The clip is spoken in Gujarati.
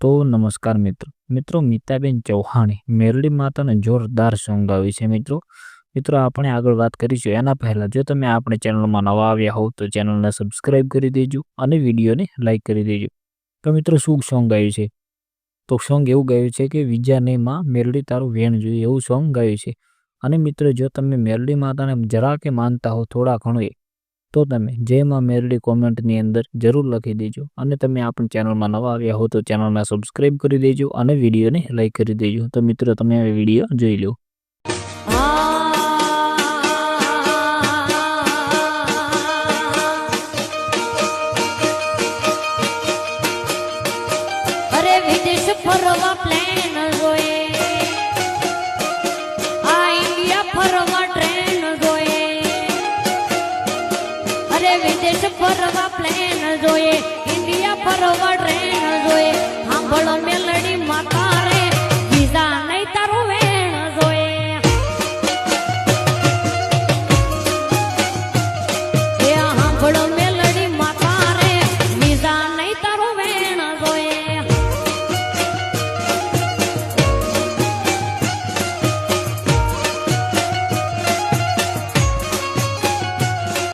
તો નમસ્કાર મિત્રો મીતાબેન ચૌહાણે મેરડી માતાને જોરદાર સોંગ ગાવ્યું છે મિત્રો આપણે આગળ વાત કરીશું એના પહેલા જો તમે આપણે ચેનલમાં નવા આવ્યા હોવ તો ચેનલને સબસ્ક્રાઇબ કરી દેજો અને વિડીયોને લાઈક કરી દેજો। તો મિત્રો શું સોંગ ગાયું છે તો સોંગ એવું ગાયું છે કે વિજાને માં મેરડી તારું વેણ જોઈએ એવું સોંગ ગાયું છે। અને મિત્રો જો તમે મેરડી માતાને જરા કે માનતા હો થોડા ઘણું તો તમે જય માં મેરડી કોમેન્ટની અંદર જરૂર લખી દેજો અને તમે આપણી ચેનલમાં નવા આવ્યા હો તો ચેનલને સબસ્ક્રાઇબ કરી દેજો અને વિડીયોને લાઈક કરી દેજો। તો મિત્રો તમે આ વિડીયો જોઈ લો। અરે વિદેશ ફરવા પ્લેન જોએ, આ ઇન્ડિયા ફરવા ટ્રેન જોએ, અરે વિદેશ ફરવા પ્લેન જોએ।